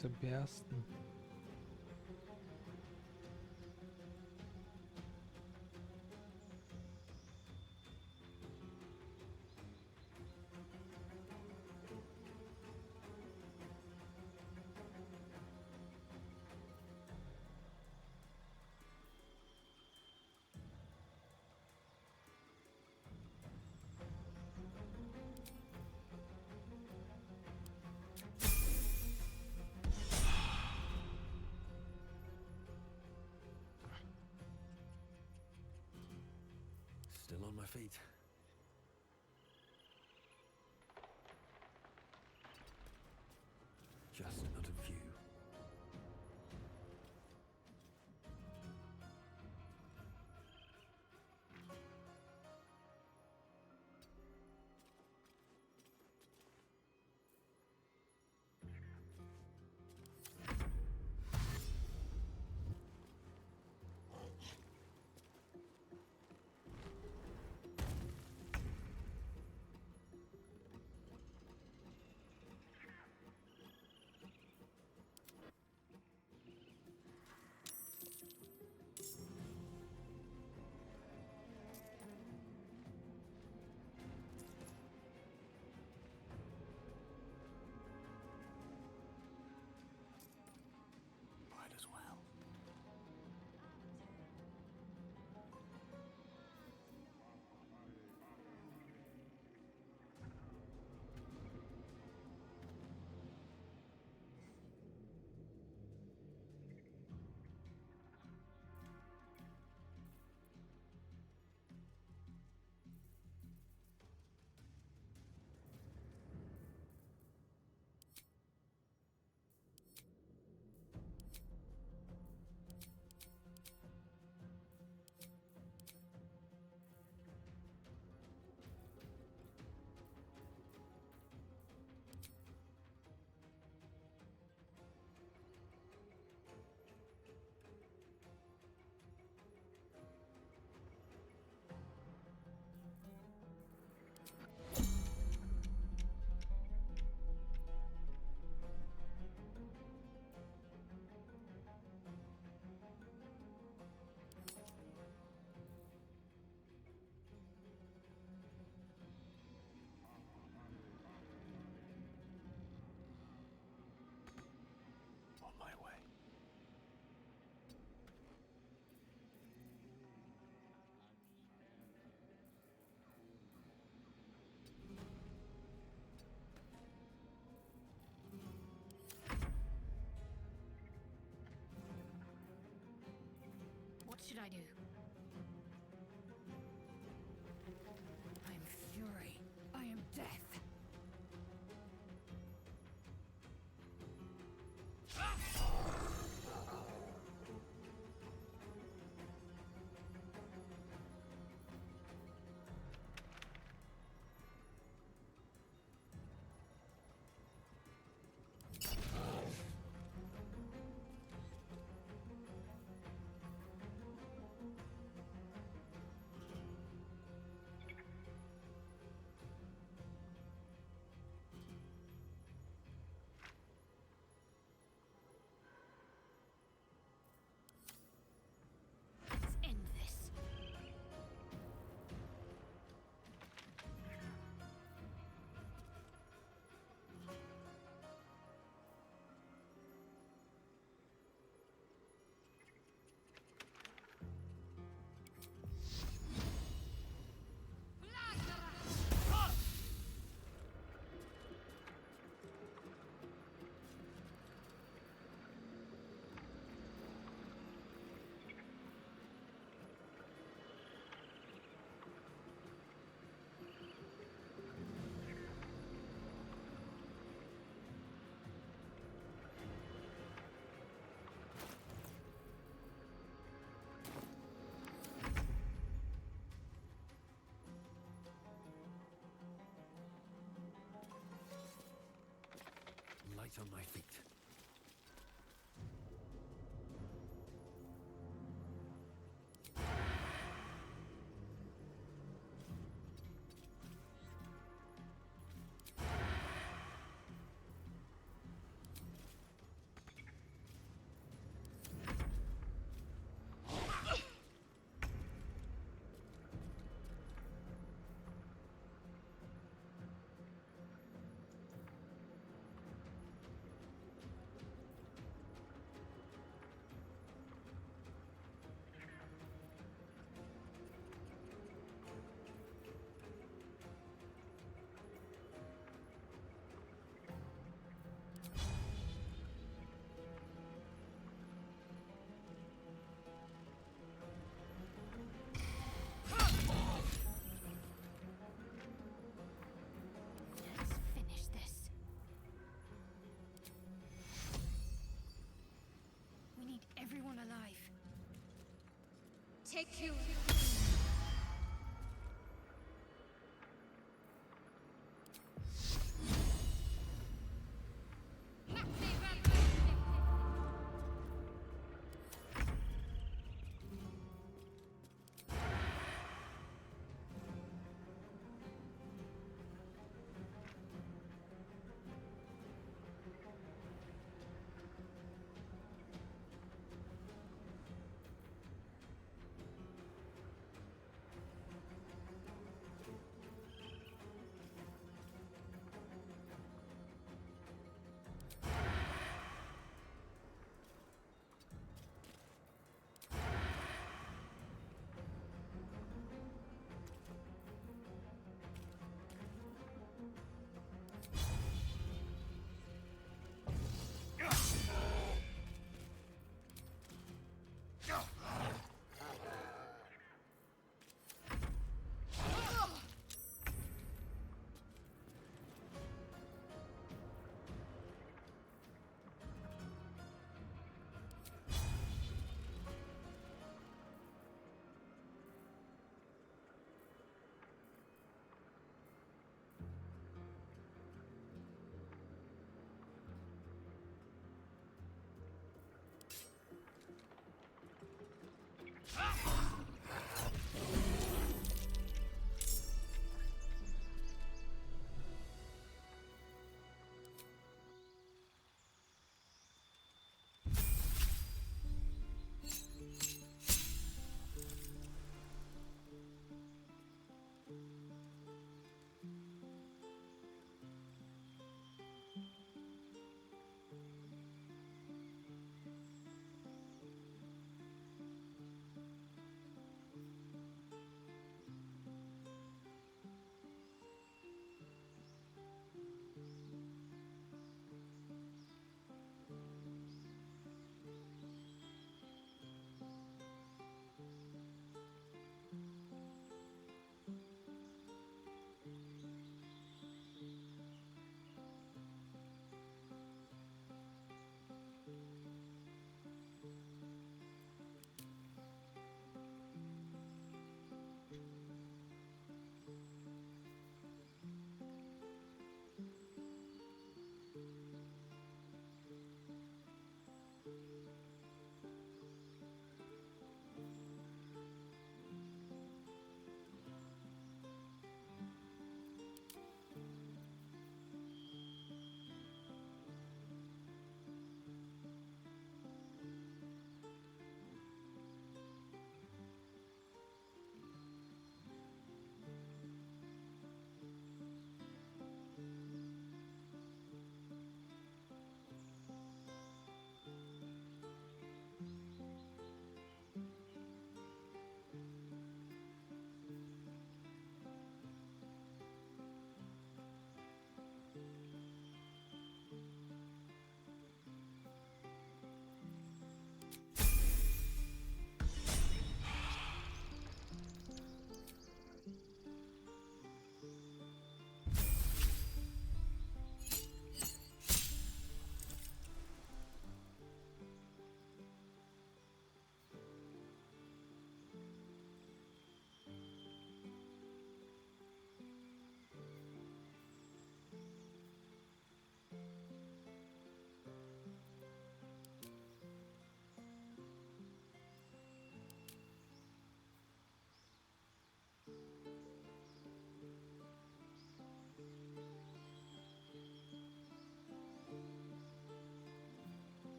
zerbersten. Still on my feet. Just out of view. Might as well. On my way. What should I do? I am fury. I am death. Let's end this. Light on my feet. take you.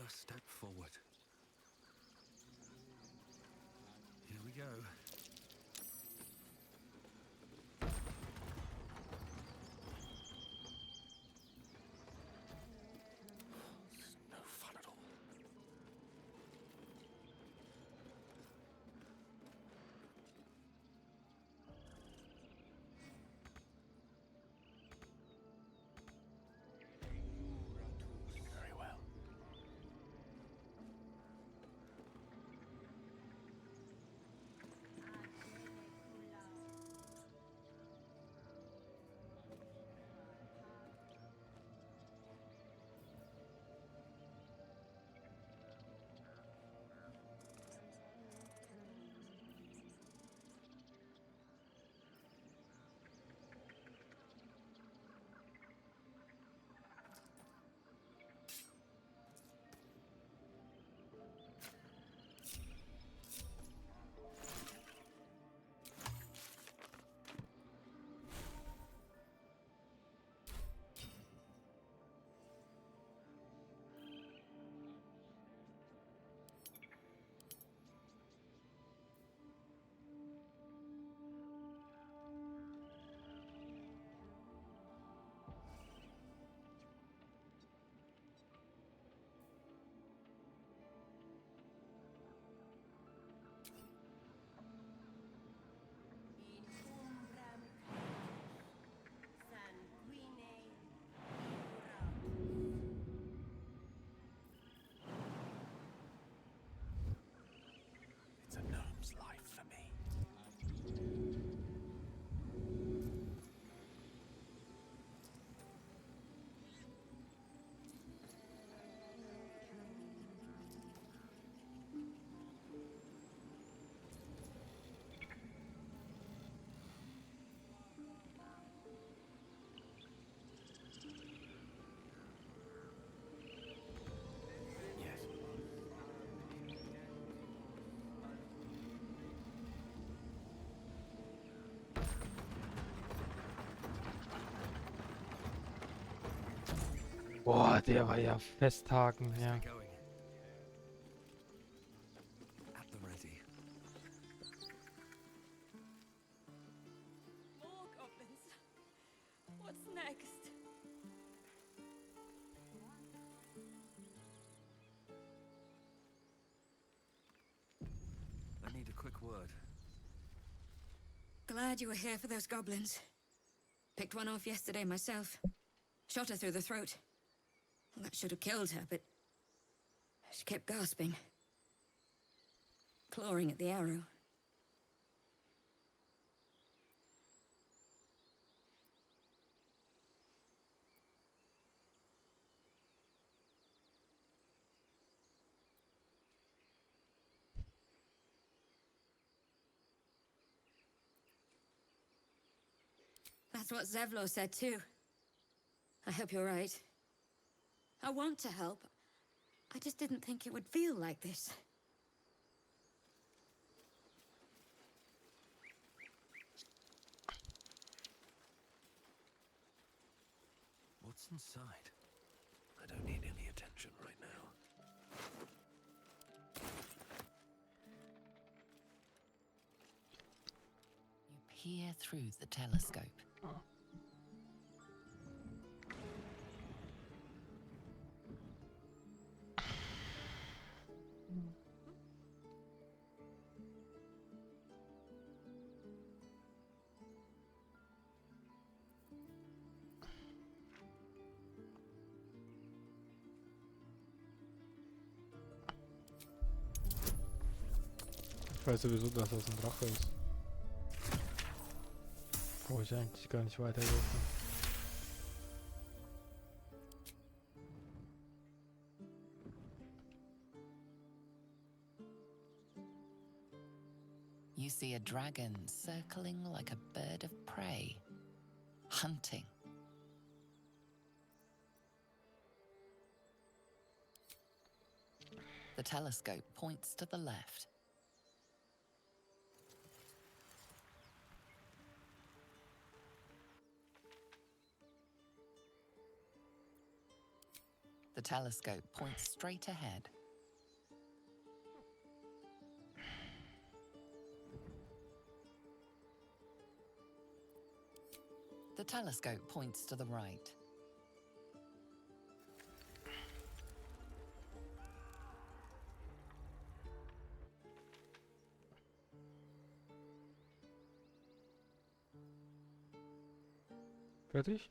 Another step forward. Here we go. This is no fun at all. Very well. It's a gnome's life for me. Yes. Boah, der war ja festhaken, ja. Stay going. At the ready. More goblins. What's next? I need a quick word. Glad you were here for those goblins. Picked one off yesterday myself. Shot her through the throat. Well, that should have killed her, but she kept gasping. Clawing at the arrow. That's what Zevlor said too. I hope you're right. I want to help. I just didn't think it would feel like this. What's inside? I don't need any attention right now. You peer through the telescope. Ich weiß sowieso, dass das ein Drache ist. Brauche ich eigentlich gar nicht weiterhelfen. You see a dragon circling like a bird of prey, hunting. The telescope points to the left. The telescope points straight ahead. The telescope points to the right. Fertig?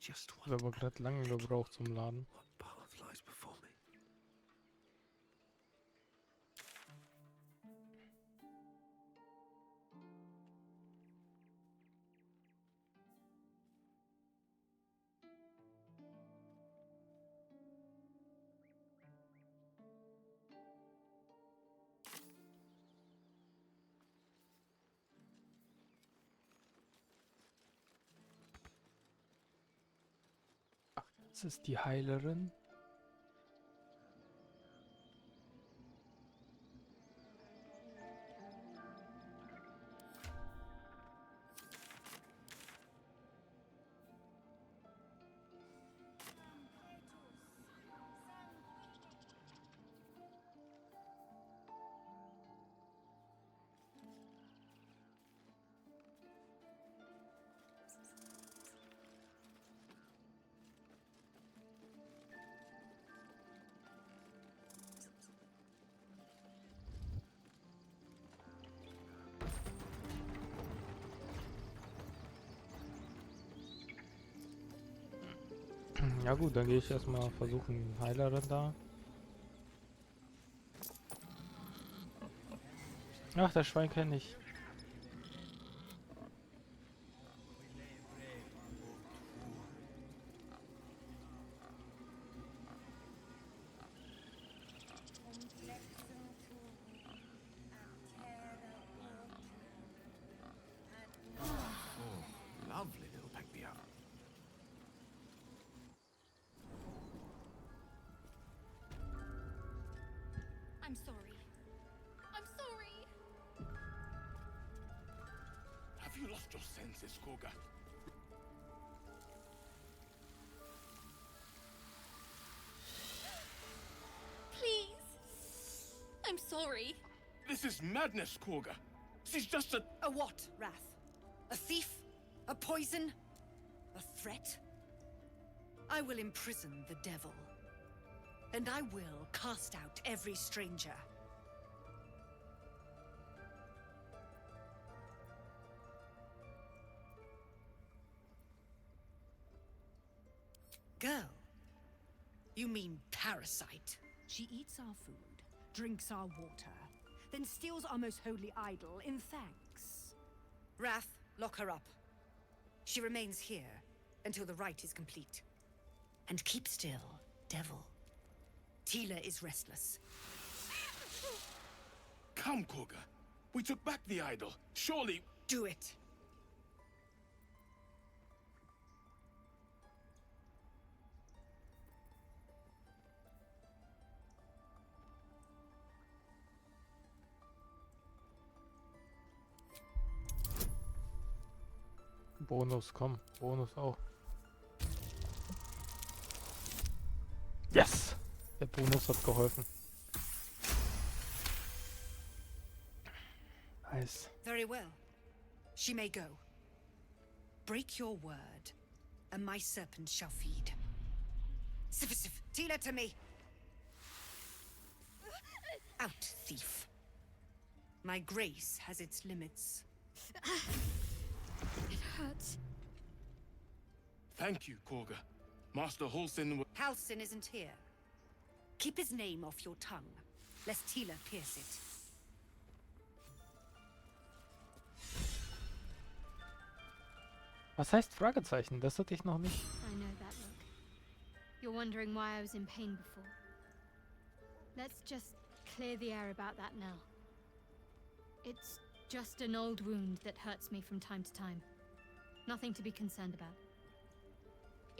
Just Hat wonder aber gerade lange gebraucht zum Laden. what path lies before me. Das ist die Heilerin. Ja gut, dann gehe ich erstmal versuchen, Heilerin da. Ach, das Schwein kenne ich. Lovely little Pegbear. I'm sorry. I'm sorry. Have you lost your senses, Koga? Please. I'm sorry. This is madness, Koga. She's just a... A what, Wrath? A thief? A poison? A threat? I will imprison the devil. And I will cast out every stranger. Girl? You mean parasite? She eats our food, drinks our water, then steals our most holy idol in thanks. Wrath, lock her up. She remains here until the rite is complete. And keep still, devil. Tila is restless. Come, Koga. We took back the idol. Surely... Do it. Bonus, komm. Bonus auch. Yes! Der Bonus hat geholfen. Nice. Very well. She may go. Break your word, and my serpent shall feed. Sif, Tila to me! Out, thief. My grace has its limits. It hurts. Thank you, Koga. Master Halsin will... Halsin isn't here. Keep his name off your tongue, lest Tila pierce it. Was heißt Fragezeichen? Das hatte ich noch nicht. I know that look. You're wondering why I was in pain before. Let's just clear the air about that now. It's just an old wound that hurts me from time to time. Nothing to be concerned about.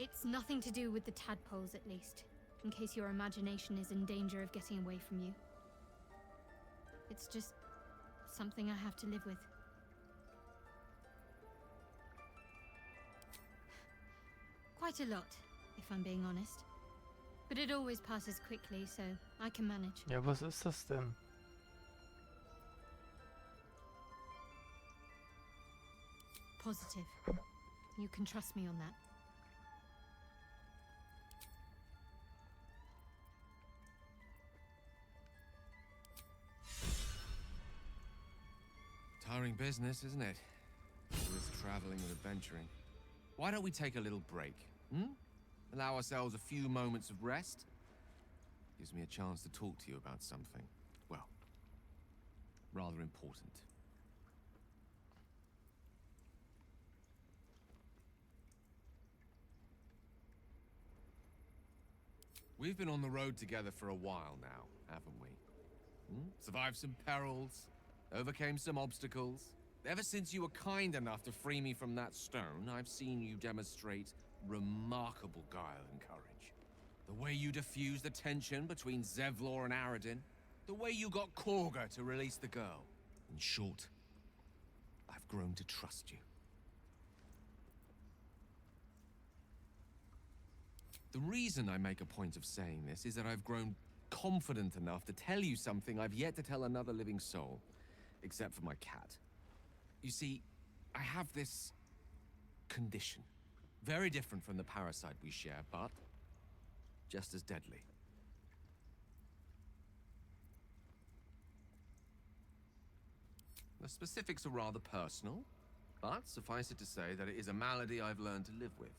It's nothing to do with the tadpoles, at least, in case your imagination is in danger of getting away from you. It's just something I have to live with. Quite a lot, if I'm being honest. But it always passes quickly, so I can manage. Ja, was ist das denn? Positive. You can trust me on that. Tiring business, isn't it? All this traveling and adventuring. Why don't we take a little break? Allow ourselves a few moments of rest? Gives me a chance to talk to you about something, well, rather important. We've been on the road together for a while now, haven't we? Survived some perils, overcame some obstacles. Ever since you were kind enough to free me from that stone, I've seen you demonstrate remarkable guile and courage. The way you diffused the tension between Zevlor and Aradin. The way you got Korga to release the girl. In short, I've grown to trust you. The reason I make a point of saying this is that I've grown confident enough to tell you something I've yet to tell another living soul, except for my cat. You see, I have this condition. Very different from the parasite we share, but just as deadly. The specifics are rather personal, but suffice it to say that it is a malady I've learned to live with,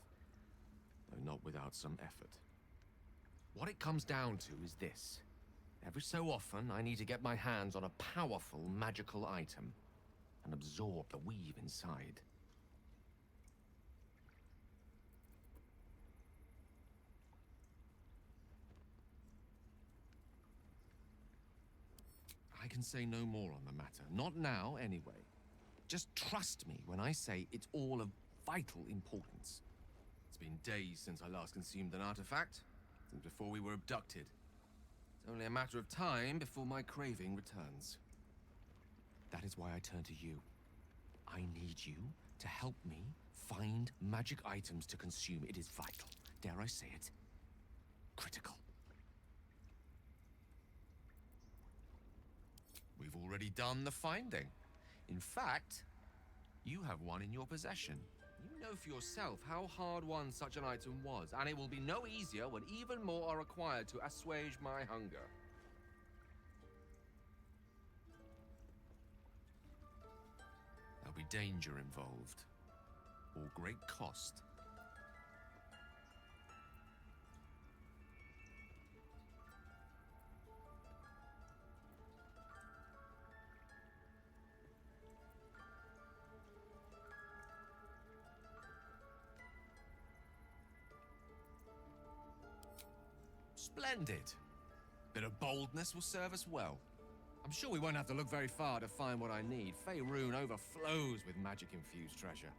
though not without some effort. What it comes down to is this. Every so often, I need to get my hands on a powerful magical item and absorb the weave inside. I can say no more on the matter. Not now, anyway. Just trust me when I say it's all of vital importance. It's been days since I last consumed an artifact, since before we were abducted. It's only a matter of time before my craving returns. That is why I turn to you. I need you to help me find magic items to consume. It is vital. Dare I say it? Critical. We've already done the finding. In fact, you have one in your possession. You know for yourself how hard won such an item was, and it will be no easier when even more are required to assuage my hunger. There'll be danger involved, or great cost. Splendid. Bit of boldness will serve us well. I'm sure we won't have to look very far to find what I need. Faerun overflows with magic-infused treasure.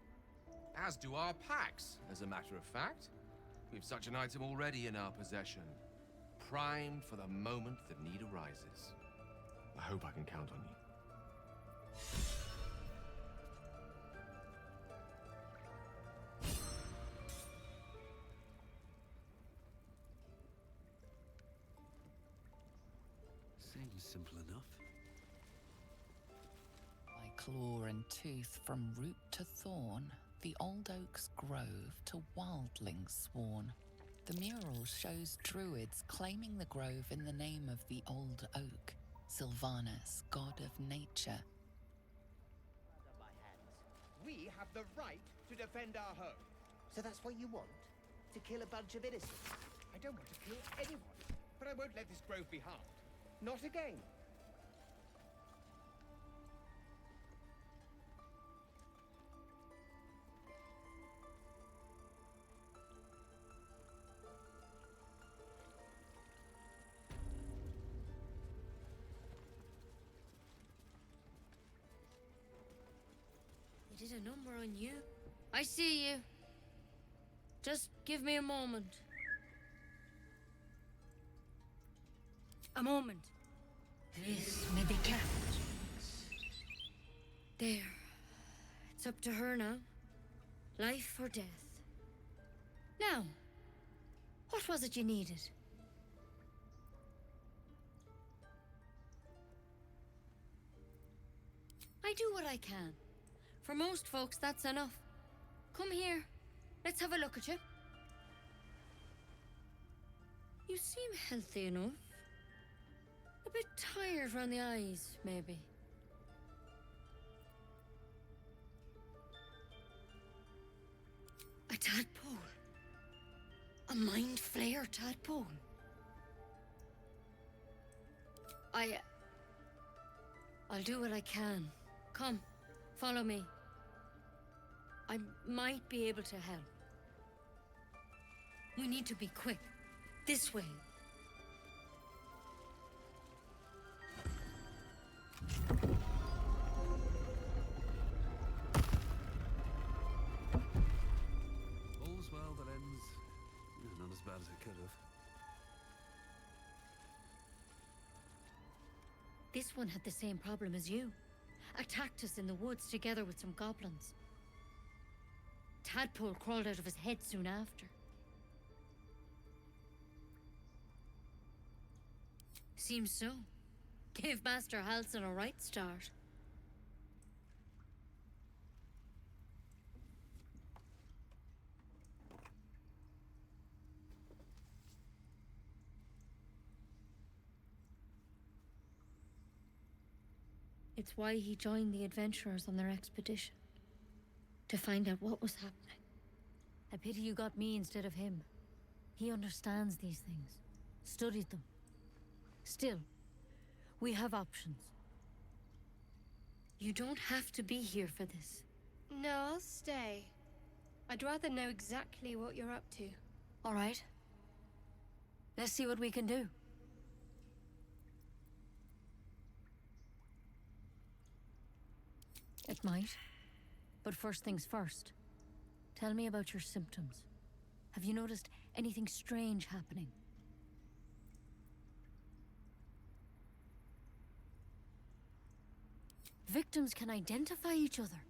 As do our packs, as a matter of fact. We've such an item already in our possession. Primed for the moment that need arises. I hope I can count on you. Seems simple enough. By claw and tooth from root to thorn, the old oak's grove to wildlings sworn. The mural shows druids claiming the grove in the name of the old oak, Sylvanus, god of nature. Under my hands. We have the right to defend our home. So that's what you want? To kill a bunch of innocents? I don't want to kill anyone, but I won't let this grove be harmed. Not again. They did a number on you. I see you. Just give me a moment. A moment. This may be kept. There. It's up to her now. Life or death. Now, what was it you needed? I do what I can. For most folks, that's enough. Come here. Let's have a look at you. You seem healthy enough. A bit tired around the eyes, maybe. A tadpole. A mind flayer tadpole. I'll do what I can. Come, follow me. I might be able to help. We need to be quick. This way. All's well that ends. Not as bad as it could have. This one had the same problem as you. Attacked us in the woods together with some goblins. Tadpole crawled out of his head soon after. Seems so. Gave Master Halsin a right start. It's why he joined the adventurers on their expedition. To find out what was happening. I pity you got me instead of him. He understands these things. Studied them. Still, we have options. You don't have to be here for this. No, I'll stay. I'd rather know exactly what you're up to. All right. Let's see what we can do. It might. But first things first. Tell me about your symptoms. Have you noticed anything strange happening? Victims can identify each other.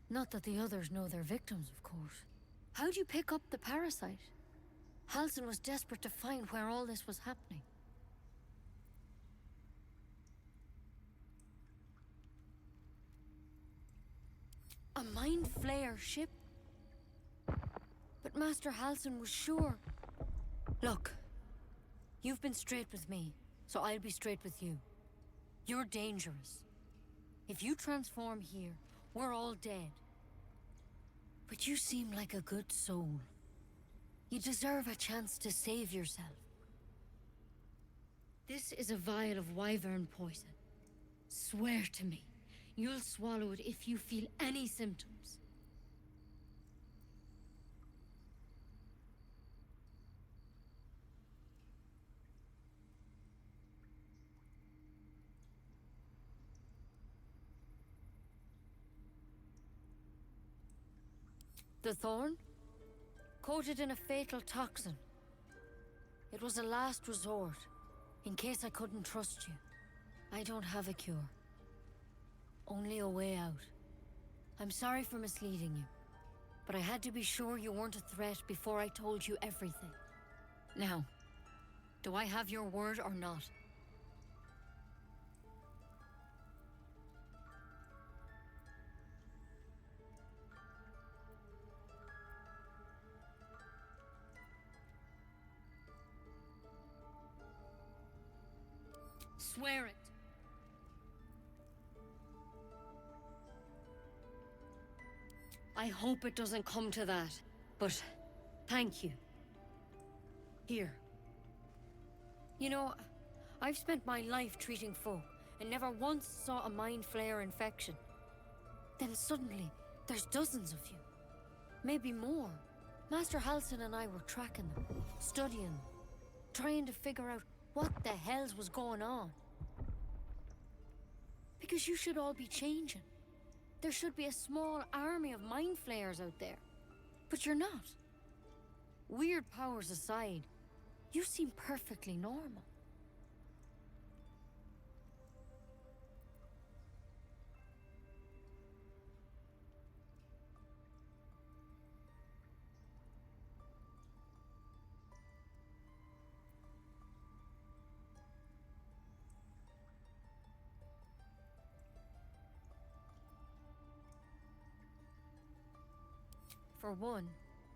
Not that the others know they're victims, of course. How'd you pick up the parasite? Halsin was desperate to find where all this was happening. A mind flayer ship? But Master Halsin was sure. Look, you've been straight with me, so I'll be straight with you. You're dangerous. If you transform here, we're all dead. But you seem like a good soul. You deserve a chance to save yourself. This is a vial of wyvern poison. Swear to me, you'll swallow it if you feel any symptoms. The thorn? Coated in a fatal toxin. It was a last resort, in case I couldn't trust you. I don't have a cure. Only a way out. I'm sorry for misleading you, but I had to be sure you weren't a threat before I told you everything. Now, do I have your word or not? Swear it. I hope it doesn't come to that, but thank you. Here. You know, I've spent my life treating folk and never once saw a mind flayer infection. Then suddenly, there's dozens of you. Maybe more. Master Halsin and I were tracking them, studying them, trying to figure out what the hells was going on. Because you should all be changing. There should be a small army of mind flayers out there. But you're not. Weird powers aside, you seem perfectly normal. For one,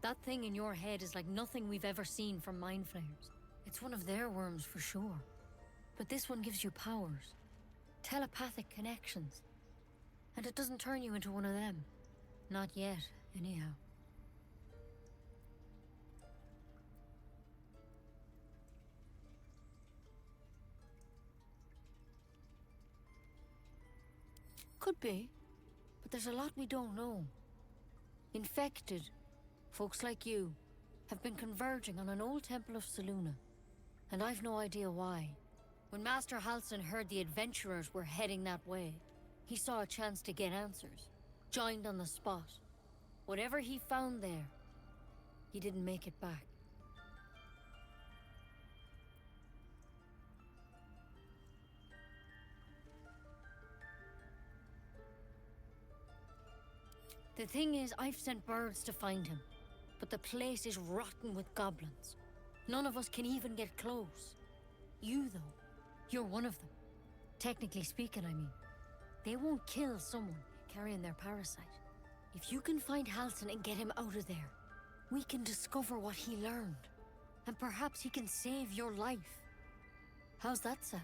that thing in your head is like nothing we've ever seen from mind flayers. It's one of their worms for sure. But this one gives you powers. Telepathic connections. And it doesn't turn you into one of them. Not yet, anyhow. Could be. But there's a lot we don't know. Infected, folks like you, have been converging on an old temple of Selûne. And I've no idea why. When Master Halsin heard the adventurers were heading that way, he saw a chance to get answers. Joined on the spot. Whatever he found there, he didn't make it back. The thing is, I've sent birds to find him, but the place is rotten with goblins. None of us can even get close. You, though, you're one of them. Technically speaking, I mean. They won't kill someone carrying their parasite. If you can find Halsin and get him out of there, we can discover what he learned. And perhaps he can save your life. How's that sound?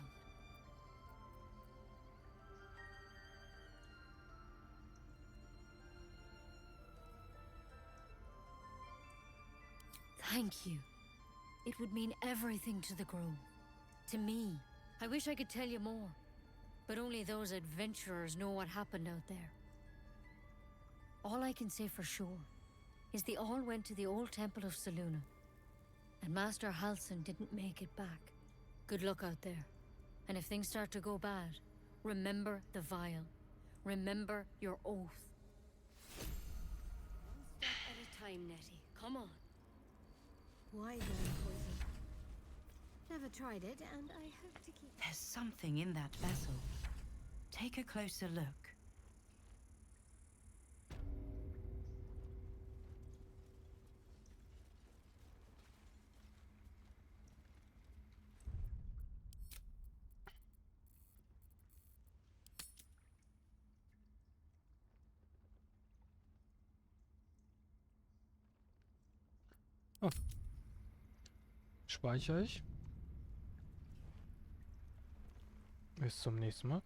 Thank you. It would mean everything to the Grove. To me. I wish I could tell you more. But only those adventurers know what happened out there. All I can say for sure is they all went to the old temple of Selûne. And Master Halsin didn't make it back. Good luck out there. And if things start to go bad, remember the vial. Remember your oath. One step at a time, Nettie. Come on. Why then poison? Never tried it, and I hope to keep... There's something in that vessel. Take a closer look. Speichere ich. Bis zum nächsten Mal.